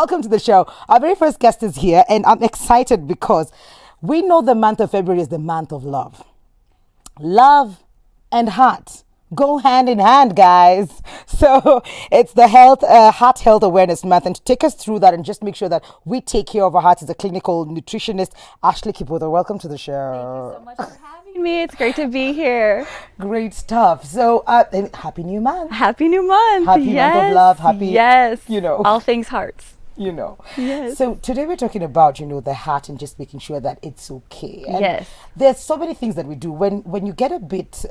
welcome to the show. Our very first guest is here, and I'm excited because we know the month of February is the month of love. Love and heart go hand in hand, guys. So it's the Heart Health Awareness Month, and to take us through that and just make sure that we take care of our hearts is a clinical nutritionist, Ashley Kipother. Welcome to the show. Thank you so much for having me. It's great to be here. Great stuff. So and happy new month. Happy new month. Happy month of love. Happy, yes. All things hearts. Yes. So today we're talking about, the heart and just making sure that it's okay. And yes. There's so many things that we do. When you get a bit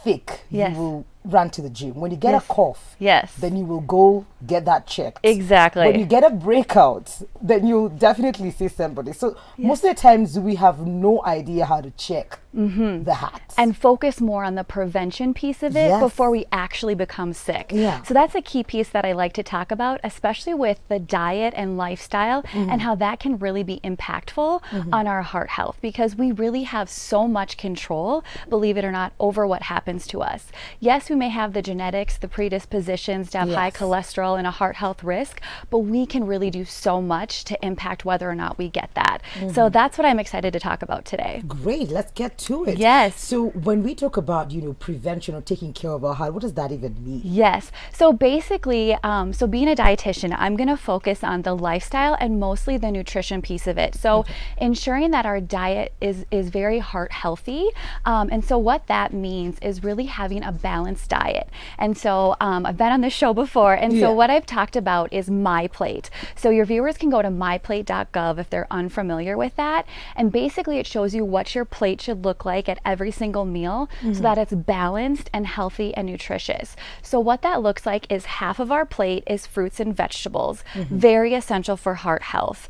thick, yes. you will run to the gym. When you get yes. a cough, yes. then you will go get that checked. Exactly. When you get a breakout, then you'll definitely see somebody. So yes. most of the times we have no idea how to check the heart. And focus more on the prevention piece of it yes. before we actually become sick. Yeah. So that's a key piece that I like to talk about, especially with the diet and lifestyle and how that can really be impactful on our heart health, because we really have so much control, believe it or not, over what happens to us. Yes, we may have the genetics, the predispositions to have yes. high cholesterol and a heart health risk, but we can really do so much to impact whether or not we get that. So that's what I'm excited to talk about today. Great, let's get to it. Yes. So when we talk about, prevention or taking care of our heart, what does that even mean? Yes. So basically, so being a dietitian, I'm going to focus on the lifestyle and mostly the nutrition piece of it. So ensuring that our diet is very heart healthy. And so what that means is really having a balanced diet. And so I've been on this show before. And so what I've talked about is My Plate. So your viewers can go to myplate.gov if they're unfamiliar with that. And basically it shows you what your plate should look like at every single meal so that it's balanced and healthy and nutritious. So what that looks like is half of our plate is fruits and vegetables, very essential for heart health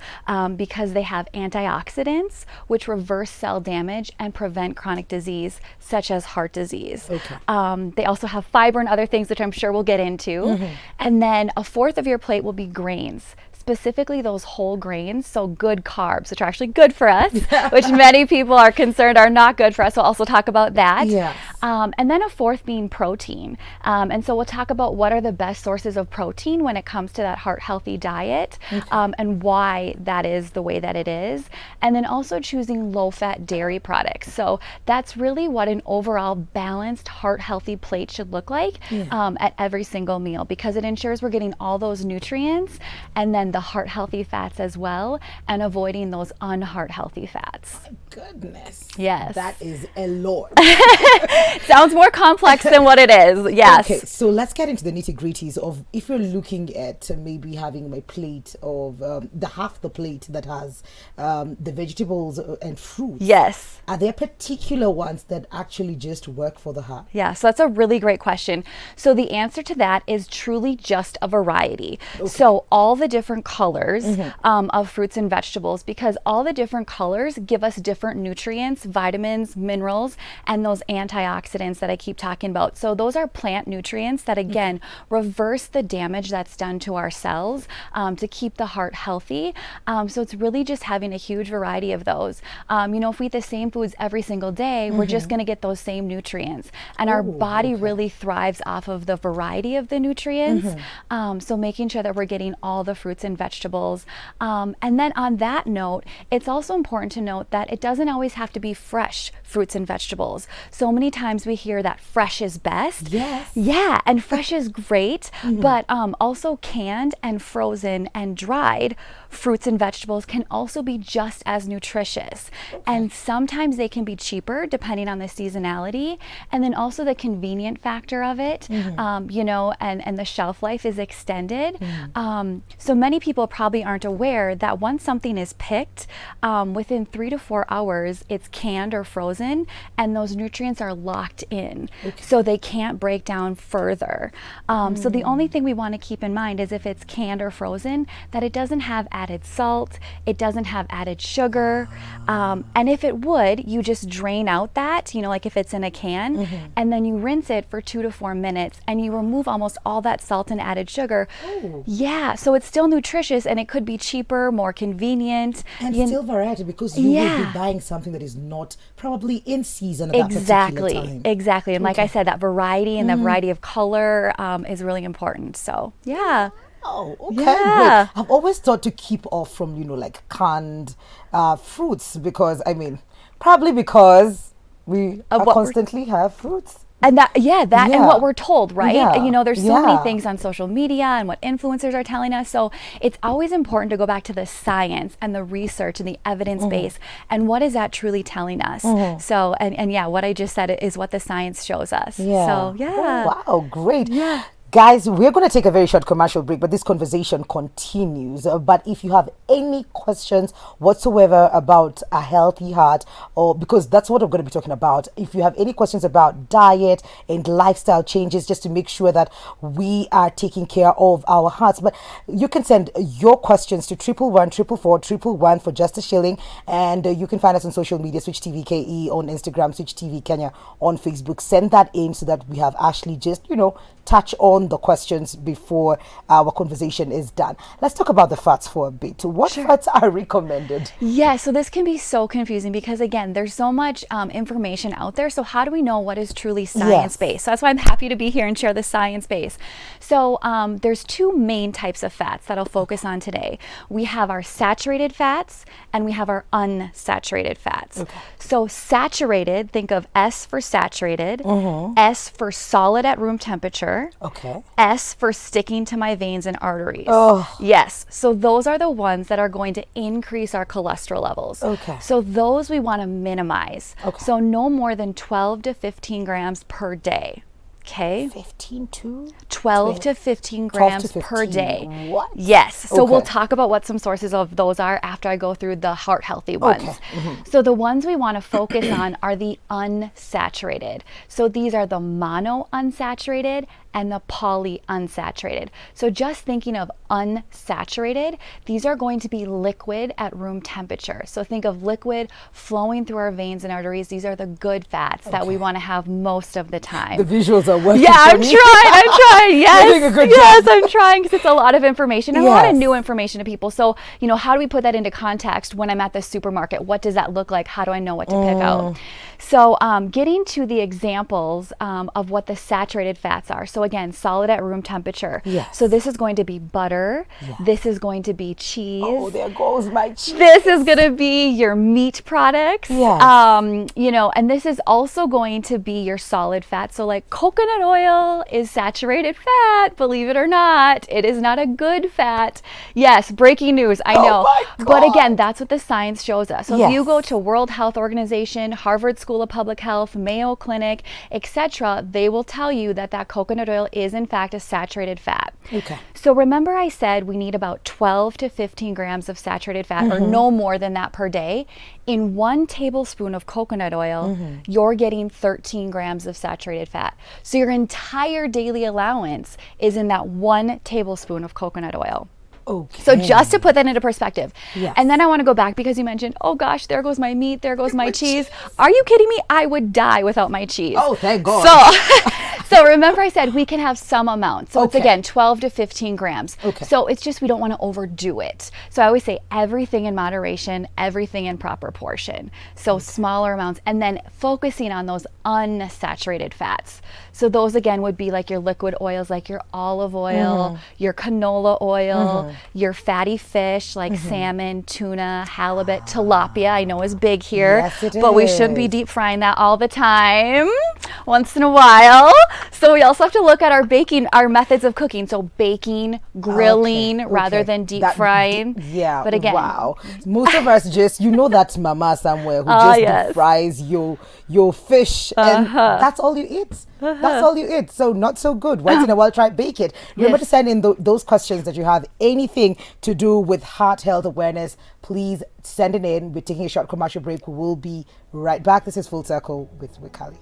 because they have antioxidants which reverse cell damage and prevent chronic disease such as heart disease. Okay. They also have fiber and other things which I'm sure we'll get into. And then a fourth of your plate will be grains, specifically those whole grains, so good carbs, which are actually good for us, which many people are concerned are not good for us. We'll also talk about that. Yes. And then a fourth being protein. And so we'll talk about what are the best sources of protein when it comes to that heart healthy diet and why that is the way that it is. And then also choosing low fat dairy products. So that's really what an overall balanced heart healthy plate should look like at every single meal, because it ensures we're getting all those nutrients and then the heart healthy fats as well, and avoiding those unheart healthy fats. My goodness. Yes. That is a lot. Sounds more complex than what it is. Yes. Okay, so let's get into the nitty gritties of if you're looking at maybe having my plate of the half the plate that has the vegetables and fruits. Yes. Are there particular ones that actually just work for the heart? Yeah, so that's a really great question. So the answer to that is truly just a variety. Okay. So all the different colors of fruits and vegetables, because all the different colors give us different nutrients, vitamins, minerals, and those antioxidants that I keep talking about. So those are plant nutrients that again reverse the damage that's done to our cells to keep the heart healthy. So it's really just having a huge variety of those. If we eat the same foods every single day, we're just going to get those same nutrients, and our body really thrives off of the variety of the nutrients. So making sure that we're getting all the fruits and vegetables. And then on that note, it's also important to note that it doesn't always have to be fresh fruits and vegetables. So many times we hear that fresh is best. Yes. Yeah, and fresh is great, but also canned and frozen and dried fruits and vegetables can also be just as nutritious. And sometimes they can be cheaper depending on the seasonality, and then also the convenient factor of it, and the shelf life is extended. So many people probably aren't aware that once something is picked, within 3 to 4 hours, it's canned or frozen, and those nutrients are locked in. So they can't break down further. So the only thing we want to keep in mind is if it's canned or frozen, that it doesn't have added salt, it doesn't have added sugar, and if it would, you just drain out that, like if it's in a can, and then you rinse it for 2 to 4 minutes, and you remove almost all that salt and added sugar. Yeah, so it's still nutritious, and it could be cheaper, more convenient. And still variety, because you will be buying something that is not probably in season at that particular time. Exactly. And like I said, that variety and the variety of color is really important. So, yeah. Oh, okay, Yeah. great. I've always thought to keep off from, like canned fruits because, probably because we Of are what we're constantly have fruits. And that and what Yeah. we're told, right? Yeah. There's so many Yeah. things on social media and what influencers are telling us. So it's always important to go back to the science and the research and the evidence base and what is that truly telling us. So and yeah, what I just said is what the science shows us. Yeah. So yeah. Oh, wow, great. Yeah. Guys, we're going to take a very short commercial break, but this conversation continues. But if you have any questions whatsoever about a healthy heart, or because that's what we're going to be talking about, if you have any questions about diet and lifestyle changes, just to make sure that we are taking care of our hearts, but you can send your questions to 111 for just a shilling, and you can find us on social media, Switch TV KE on Instagram, Switch TV Kenya on Facebook. Send that in so that we have Ashley just touch on the questions before our conversation is done. Let's talk about the fats for a bit. What fats are recommended? Yeah, so this can be so confusing because again, there's so much information out there. So how do we know what is truly science-based? So that's why I'm happy to be here and share the science base. So there's two main types of fats that I'll focus on today. We have our saturated fats and we have our unsaturated fats. Okay. So saturated, think of S for saturated, S for solid at room temperature, Okay. S for sticking to my veins and arteries. Oh. Yes. So those are the ones that are going to increase our cholesterol levels. Okay. So those we want to minimize. Okay. So no more than 12 to 15 grams per day. Okay. 15 to 12 to 15 12 grams to per 15. day. What? Yes. So we'll Okay. talk about what some sources of those are after I go through the heart healthy ones. Okay. So the ones we want to focus on are the unsaturated. So these are the mono unsaturated and the polyunsaturated. So just thinking of unsaturated, these are going to be liquid at room temperature. So think of liquid flowing through our veins and arteries. These are the good fats that we want to have most of the time. The visuals are working. Yeah, for I'm me. trying. Yes. You're doing a good Yes, job. I'm trying because it's a lot of information and a lot of Yes. new information to people. So, how do we put that into context when I'm at the supermarket? What does that look like? How do I know what to pick out? So, getting to the examples of what the saturated fats are. So again, solid at room temperature. Yes. So this is going to be butter. This is going to be cheese. Oh, there goes my cheese. This is going to be your meat products. Yes. And this is also going to be your solid fat. So like coconut oil is saturated fat, believe it or not. It is not a good fat. Yes, breaking news, I know. my But again, God. that's what the science shows us. So if Yes. you go to World Health Organization, Harvard School of Public Health, Mayo Clinic, etc., they will tell you that coconut oil is in fact a saturated fat. Okay. So remember I said we need about 12 to 15 grams of saturated fat or no more than that per day. In 1 tablespoon of coconut oil, you're getting 13 grams of saturated fat. So your entire daily allowance is in that 1 tablespoon of coconut oil. Okay. So just to put that into perspective. Yes. And then I want to go back because you mentioned, oh gosh, there goes my meat, there goes my cheese. Are you kidding me? I would die without my cheese. Oh, thank God. So remember I said we can have some amount. So it's Okay. again 12 to 15 grams. Okay. So it's just we don't want to overdo it. So I always say everything in moderation, everything in proper portion. So smaller amounts and then focusing on those unsaturated fats. So those again would be like your liquid oils like your olive oil, your canola oil, your fatty fish like salmon, tuna, halibut, tilapia I know is big here. Yes, it but we shouldn't be is. deep frying that all the time. Once in a while. So we also have to look at our methods of cooking. So baking, grilling rather Okay. than deep That- frying. Yeah. But again, wow. Most of us just, that mama somewhere who just yes. deep fries your fish, and that's all you eat. That's all you eat. So not so good. Once in a while, try bake it. Remember to send in those questions that you have anything to do with heart health awareness. Please send it in. We're taking a short commercial break. We will be right back. This is Full Circle with Wikali.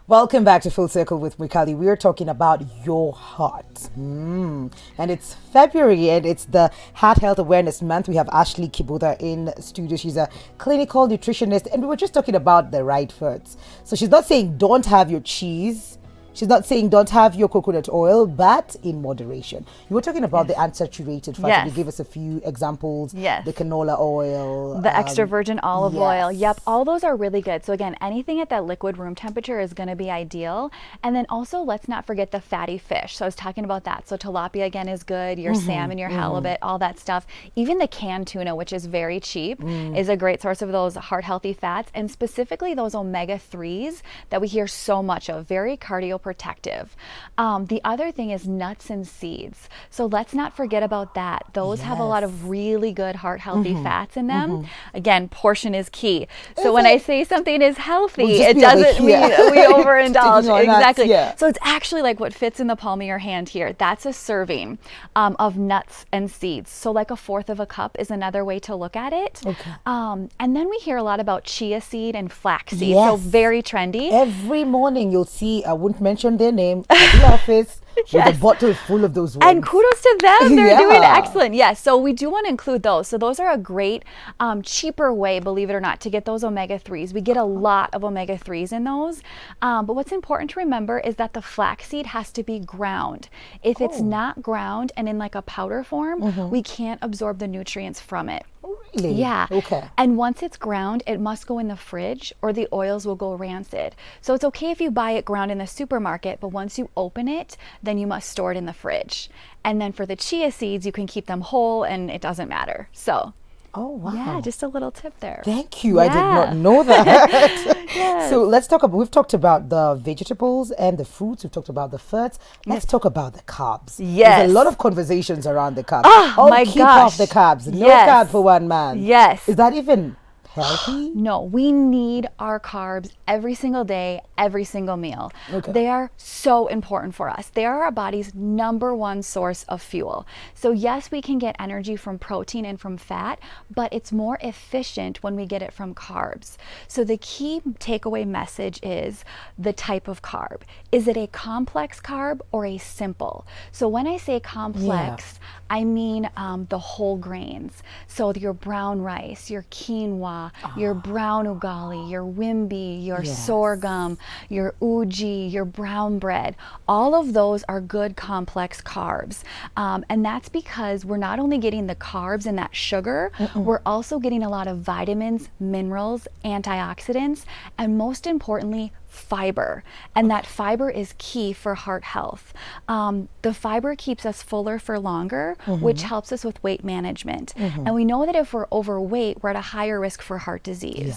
Welcome back to Full Circle with Wikali. We are talking about your heart. And it's February and it's the Heart Health Awareness Month. We have Ashley Kibuda in studio. She's a clinical nutritionist and we were just talking about the right foods. So she's not saying don't have your cheese. she's not saying don't have your coconut oil, but in moderation. You were talking about the unsaturated fat. Yes. You gave us a few examples. Yes. The canola oil. The extra virgin olive oil. yes. Yep. All those are really good. So again, anything at that liquid room temperature is going to be ideal. And then also let's not forget the fatty fish. So I was talking about that. So tilapia again is good. Your salmon, your halibut, all that stuff. Even the canned tuna, which is very cheap, is a great source of those heart healthy fats, and specifically those omega-3s that we hear so much of. Very cardioprotective. The other thing is nuts and seeds. So let's not forget about that. Those have a lot of really good heart healthy fats in them. Again, portion is key. So when I say something is healthy, it doesn't mean we overindulge. Exactly. So it's actually like what fits in the palm of your hand here. That's a serving of nuts and seeds. So like a fourth of a cup is another way to look at it. And then we hear a lot about chia seed and flaxseed. So very trendy. Every morning you'll see, I wouldn't mention their name, at the office with a bottle full of those ones. And kudos to them. They're doing excellent. Yes. So we do want to include those. So those are a great, cheaper way, believe it or not, to get those omega-3s. We get a lot of omega-3s in those. But what's important to remember is that the flaxseed has to be ground. If it's not ground and in like a powder form, we can't absorb the nutrients from it. Really? Yeah. Okay. And once it's ground, it must go in the fridge or the oils will go rancid. So it's okay if you buy it ground in the supermarket, but once you open it, then you must store it in the fridge. And then for the chia seeds, you can keep them whole and it doesn't matter. So oh, wow. yeah, just a little tip there. Thank you. I did not know that. So let's talk about, we've talked about the vegetables and the fruits. We've talked about the fats. Let's talk about the carbs. Yes. There's a lot of conversations around the carbs. Oh my keep gosh. off the carbs. No Yes. carb for one man. Yes. Is that even healthy? No, we need our carbs every single day, every single meal. They are so important for us. They are our body's #1 source of fuel. So yes, we can get energy from protein and from fat, but it's more efficient when we get it from carbs. So the key takeaway message is the type of carb. Is it a complex carb or a simple? So when I say complex, I mean the whole grains. So your brown rice, your quinoa, your brown ugali, your wimbi, your sorghum, your uji, your brown bread. All of those are good complex carbs. And that's because we're not only getting the carbs and that sugar, we're also getting a lot of vitamins, minerals, antioxidants, and most importantly, fiber. And that fiber is key for heart health. The fiber keeps us fuller for longer, which helps us with weight management. And we know that if we're overweight, we're at a higher risk for heart disease.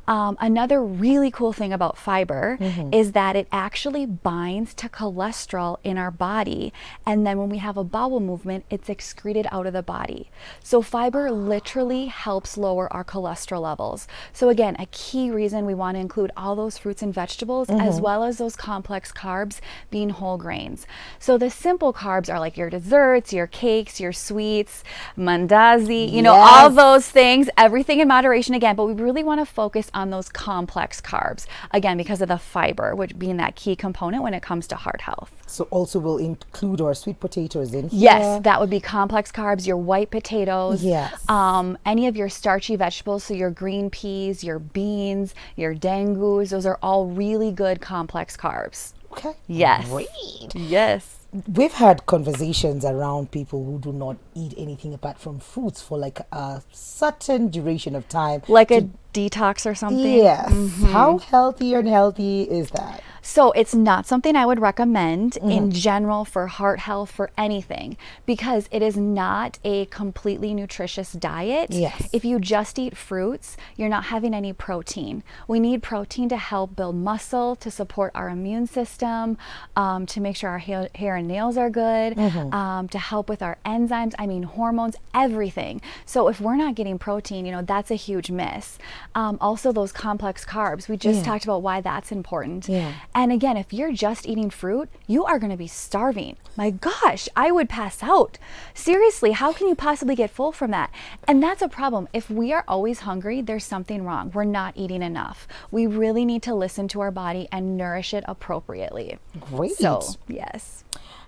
Another really cool thing about fiber is that it actually binds to cholesterol in our body. And then when we have a bowel movement, it's excreted out of the body. So fiber literally helps lower our cholesterol levels. So again, a key reason we want to include all those fruits and vegetables as well as those complex carbs being whole grains. So the simple carbs are like your desserts, your cakes, your sweets, mandazi, you know, all those things, everything in moderation again, but we really want to focus on those complex carbs, again, because of the fiber, which being that key component when it comes to heart health. So also we'll include our sweet potatoes in here. Yes, that would be complex carbs, your white potatoes, any of your starchy vegetables, so your green peas, your beans, your dengus, those are all really good complex carbs. Okay. Yes. Great. Yes. We've had conversations around people who do not eat anything apart from fruits for like a certain duration of time. Like a detox or something? Yes. How healthy or unhealthy is that? So it's not something I would recommend in general for heart health, for anything, because it is not a completely nutritious diet. Yes. If you just eat fruits, you're not having any protein. We need protein to help build muscle, to support our immune system, to make sure our hair and nails are good, to help with our enzymes, I mean hormones, everything. So if we're not getting protein, you know, that's a huge miss. Also those complex carbs, we just talked about why that's important. And again, if you're just eating fruit, you are going to be starving. My gosh, I would pass out. Seriously, how can you possibly get full from that? And that's a problem. If we are always hungry, there's something wrong. We're not eating enough. We really need to listen to our body and nourish it appropriately. Great. So, yes.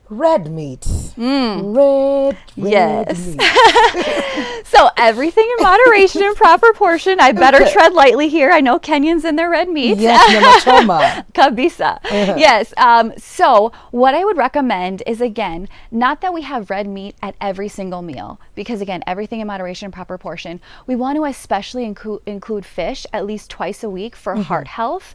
Red meat. Red Yes. meat. So everything in moderation and proper portion. I better tread lightly here. I know Kenyans and their red meat. Yes, namachoma. Kabisa. Yes. So what I would recommend is, again, not that we have red meat at every single meal, because again, everything in moderation and proper portion. We want to especially include fish at least twice a week for heart health,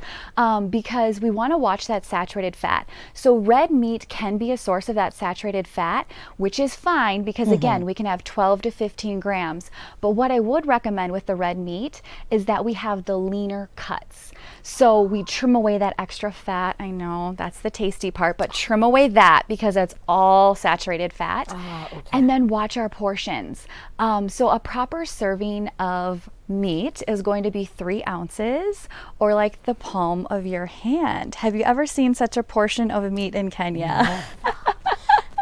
because we want to watch that saturated fat. So red meat can be a source of that saturated fat, which is fine because again, we can have 12 to 15 grams. But what I would recommend with the red meat is that we have the leaner cuts. So we trim away that extra fat. I know that's the tasty part, but trim away that because that's all saturated fat. Okay. And then watch our portions. So a proper serving of meat is going to be 3 ounces, or like the palm of your hand. Have you ever seen such a portion of meat in Kenya?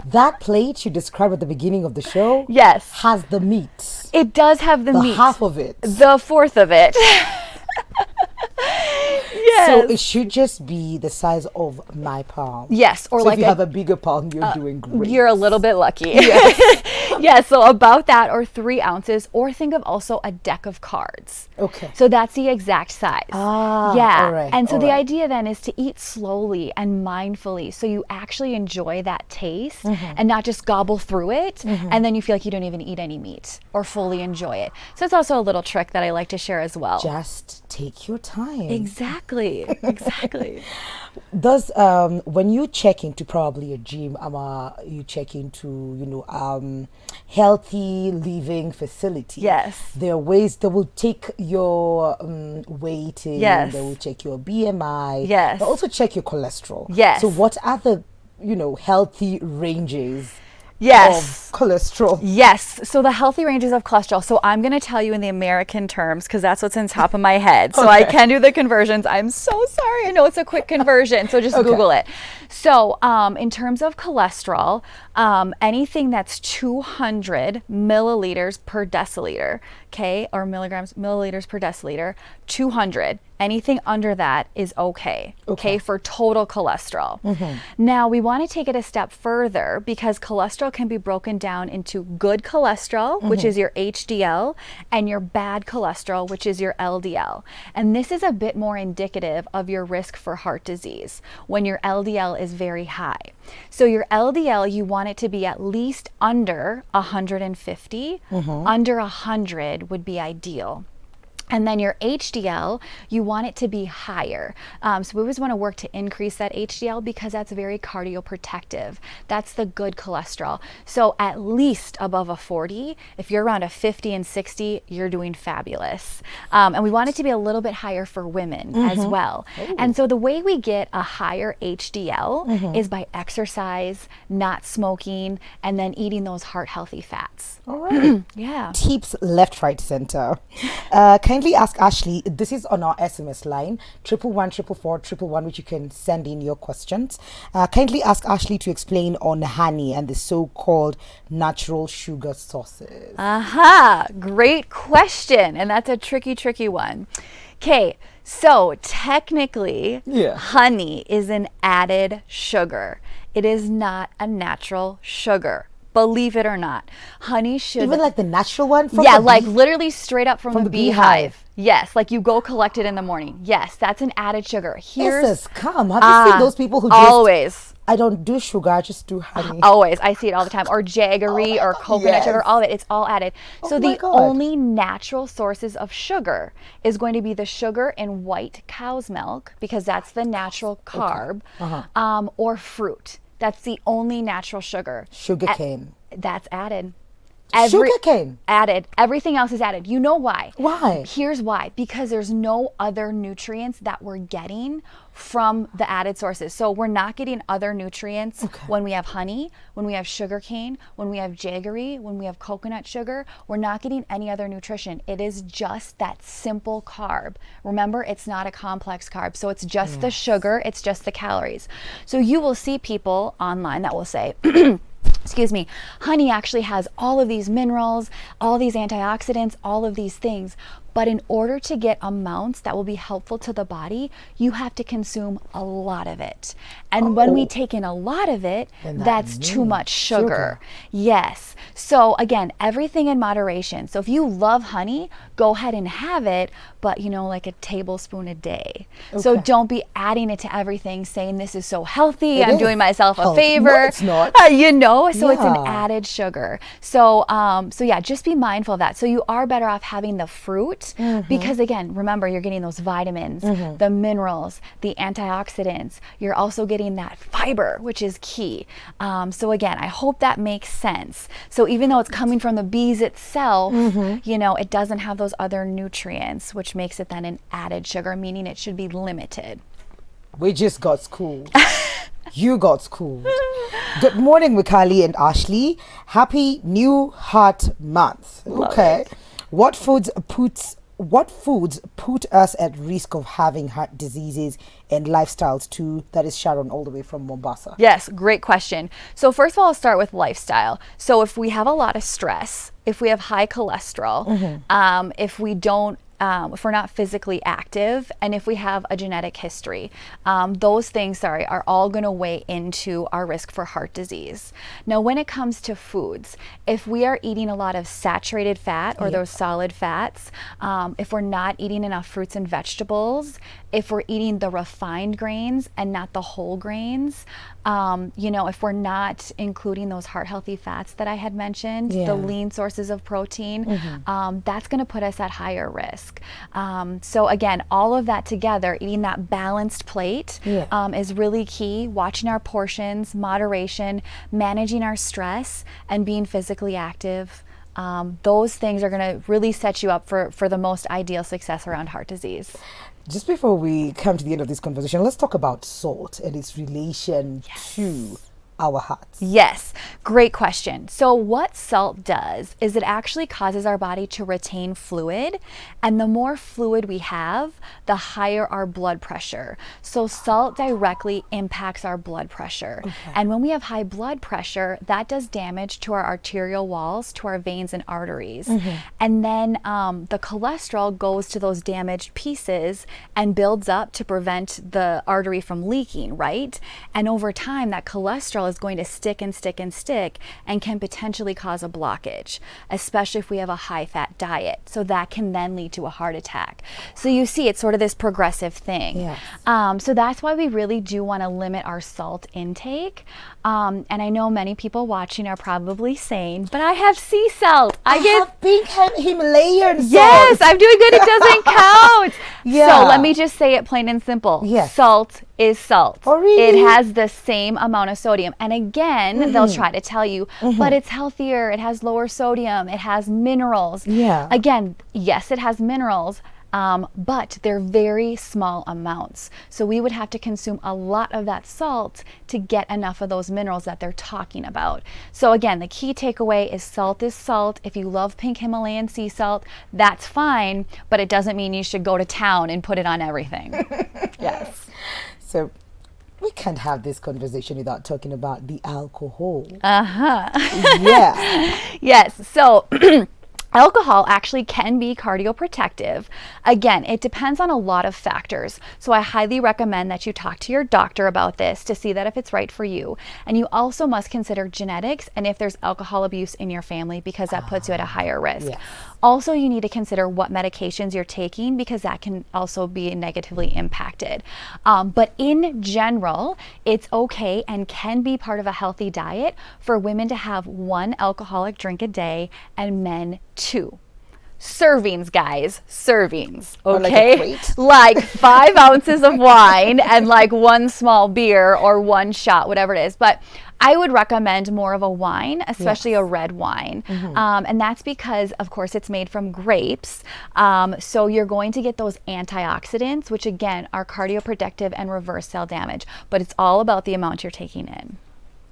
That plate you described at the beginning of the show, Yes. has the meat. It does have the meat. Half of it. The fourth of it. Yes. So it should just be the size of my palm. Yes, or So like if you have a bigger palm, you're doing great. You're a little bit lucky. Yeah, so about that, or 3 ounces, or think of also a deck of cards. Okay. So that's the exact size. Yeah. all right, And so all the right. idea then is to eat slowly and mindfully so you actually enjoy that taste and not just gobble through it and then you feel like you don't even eat any meat or fully enjoy it. So it's also a little trick that I like to share as well. Just take your time. Exactly. Exactly. Does when you check into probably a gym, you check into healthy living facility. Yes. There are ways that will take your weighting. Yes. They will check your BMI. Yes. They'll also check your cholesterol. Yes. So what are the healthy ranges Yes. of cholesterol? Yes. So the healthy ranges of cholesterol. So I'm going to tell you in the American terms because that's what's in top of my head. So I can do the conversions. I'm so sorry. I know it's a quick conversion. So just Google it. So in terms of cholesterol, anything that's 200 milliliters per deciliter, okay, or milliliters per deciliter, 200. Anything under that is okay, for total cholesterol. Now, we want to take it a step further because cholesterol can be broken down into good cholesterol, which is your HDL, and your bad cholesterol, which is your LDL. And this is a bit more indicative of your risk for heart disease when your LDL is very high. So your LDL, you want it to be at least under 150. Under 100 would be ideal. And then your HDL, you want it to be higher. So we always want to work to increase that HDL because that's very cardioprotective. That's the good cholesterol. So at least above a 40, if you're around a 50 and 60, you're doing fabulous. And we want it to be a little bit higher for women as well. And so the way we get a higher HDL is by exercise, not smoking, and then eating those heart healthy fats. All right. Yeah. Tips left, right, center. Kindly ask Ashley. This is on our SMS line 111 which you can send in your questions. Kindly ask Ashley to explain on honey and the so-called natural sugar sources. Aha, great question. And that's a tricky one. Okay, so technically, honey is an added sugar. It is not a natural sugar. Believe it or not, honey should Even like the natural one from like literally straight up from the beehive. Yes, like you go collect it in the morning. Yes, that's an added sugar. Here's come. Have you seen those people who just always? I don't do sugar, I just do honey. Always, I see it all the time. Or jaggery, or coconut sugar, all of it. It's all added. So the only natural sources of sugar is going to be the sugar in white cow's milk because that's the natural carb, or fruit. That's the only natural sugar. Sugar cane. That's added. Sugar cane? Added. Everything else is added. You know why? Why? Here's why. Because there's no other nutrients that we're getting from the added sources. So we're not getting other nutrients when we have honey, when we have sugar cane, when we have jaggery, when we have coconut sugar. We're not getting any other nutrition. It is just that simple carb. Remember, it's not a complex carb. So it's just the sugar, it's just the calories. So you will see people online that will say, excuse me, honey actually has all of these minerals, all these antioxidants, all of these things. But in order to get amounts that will be helpful to the body, you have to consume a lot of it. And when we take in a lot of it, that's too much sugar. Yes. So again, everything in moderation. So if you love honey, go ahead and have it, but like a tablespoon a day. So don't be adding it to everything, saying this is so healthy, I'm doing myself a favor. No, it's not. So it's an added sugar. So yeah, just be mindful of that. So you are better off having the fruit because again, remember, you're getting those vitamins, the minerals, the antioxidants. You're also getting that fiber, which is key. So again, I hope that makes sense. So even though it's coming from the bees itself, it doesn't have those other nutrients, which makes it then an added sugar, meaning it should be limited. We just got schooled. You got schooled. Good morning, Mikali and Ashley. Happy New Heart Month. Okay. What foods put us at risk of having heart diseases and lifestyles too? That is Sharon, all the way from Mombasa. Yes, great question. So first of all, I'll start with lifestyle. So if we have a lot of stress, if we have high cholesterol, if we're not physically active, and if we have a genetic history, those things, are all going to weigh into our risk for heart disease. Now, when it comes to foods, if we are eating a lot of saturated fat or those solid fats, if we're not eating enough fruits and vegetables, if we're eating the refined grains and not the whole grains, if we're not including those heart healthy fats that I had mentioned, the lean sources of protein, that's going to put us at higher risk. So again, all of that together, eating that balanced plate is really key. Watching our portions, moderation, managing our stress, and being physically active. Those things are going to really set you up for the most ideal success around heart disease. Just before we come to the end of this conversation, let's talk about salt and its relation to our hearts. Yes, great question. So what salt does is it actually causes our body to retain fluid, and the more fluid we have, the higher our blood pressure. So salt directly impacts our blood pressure. And when we have high blood pressure, that does damage to our arterial walls, to our veins and arteries. And then the cholesterol goes to those damaged pieces and builds up to prevent the artery from leaking, right? And over time, that cholesterol is going to stick and stick and stick and can potentially cause a blockage, especially if we have a high fat diet. So that can then lead to a heart attack. So you see, it's sort of this progressive thing. So that's why we really do want to limit our salt intake. And I know many people watching are probably saying, but I have sea salt. I have pink Himalayan salt. Yes, I'm doing good. It doesn't count. So let me just say it plain and simple. Salt is salt. Oh, really? It has the same amount of sodium. And again, they'll try to tell you, but it's healthier. It has lower sodium. It has minerals. Again, yes, it has minerals. But they're very small amounts. So we would have to consume a lot of that salt to get enough of those minerals that they're talking about. So again, the key takeaway is salt is salt. If you love pink Himalayan sea salt, that's fine, but it doesn't mean you should go to town and put it on everything. Yes. So we can't have this conversation without talking about the alcohol. Yes. So alcohol actually can be cardioprotective. Again, it depends on a lot of factors. So I highly recommend that you talk to your doctor about this to see that if it's right for you. And you also must consider genetics and if there's alcohol abuse in your family, because that puts you at a higher risk. Also, you need to consider what medications you're taking, because that can also be negatively impacted. But in general, it's okay and can be part of a healthy diet for women to have 1 alcoholic drink a day and men 2. Servings, guys, servings, okay? Like 5 ounces of wine and like 1 small beer or 1 shot, whatever it is. But I would recommend more of a wine, especially a red wine. And that's because, of course, it's made from grapes. So you're going to get those antioxidants, which again are cardioprotective and reverse cell damage. But it's all about the amount you're taking in.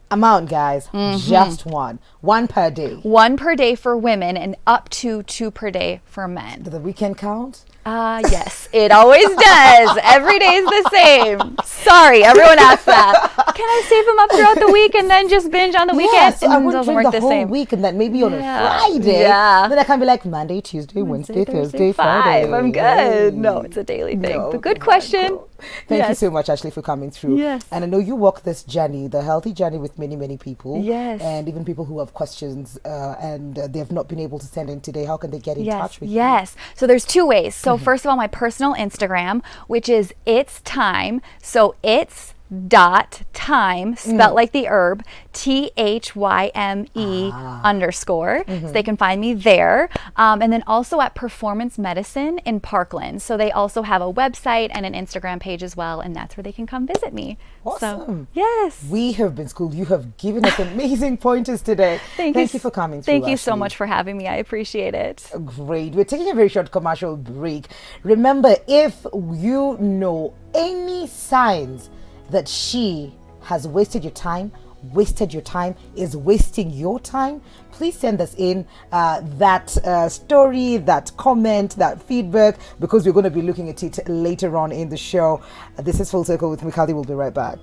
amount, guys. Just one per day. 1 per day for women and up to 2 per day for men. Does the weekend count? Yes, it always does. Every day is the same. Sorry, everyone asked that. Can I save them up throughout the week and then just binge on the weekend? Yeah, so I It wouldn't doesn't drink work the the whole same. week and then maybe on a Yeah. Friday. Yeah. Then I can be like Monday, Tuesday, Wednesday, Thursday, Friday. 5. I'm good. No, it's a daily thing. No, But good my question. God. Thank you Yes. so much, Ashley, for coming through. Yes. And I know you walk this journey, the healthy journey, with many, many people. Yes. And even people who have questions and they have not been able to send in today. How can they get in touch with you? Yes. So there's 2 ways. So first of all, my personal Instagram, which is it's time. So it's .time spelt like the herb, THYME _ so they can find me there, and then also at Performance Medicine in Parkland. So they also have a website and an Instagram page as well, and that's where they can come visit me. Awesome. So, yes. We have been schooled. You have given us amazing pointers today. Thank you for coming through. Thank you so Ashley. much for having me. I appreciate it. Great. We're taking a very short commercial break. Remember, if you know any signs that she has wasted your time, is wasting your time, please send us in that story, that comment, that feedback, because we're going to be looking at it later on in the show. This is Full Circle with Mikali. We'll be right back.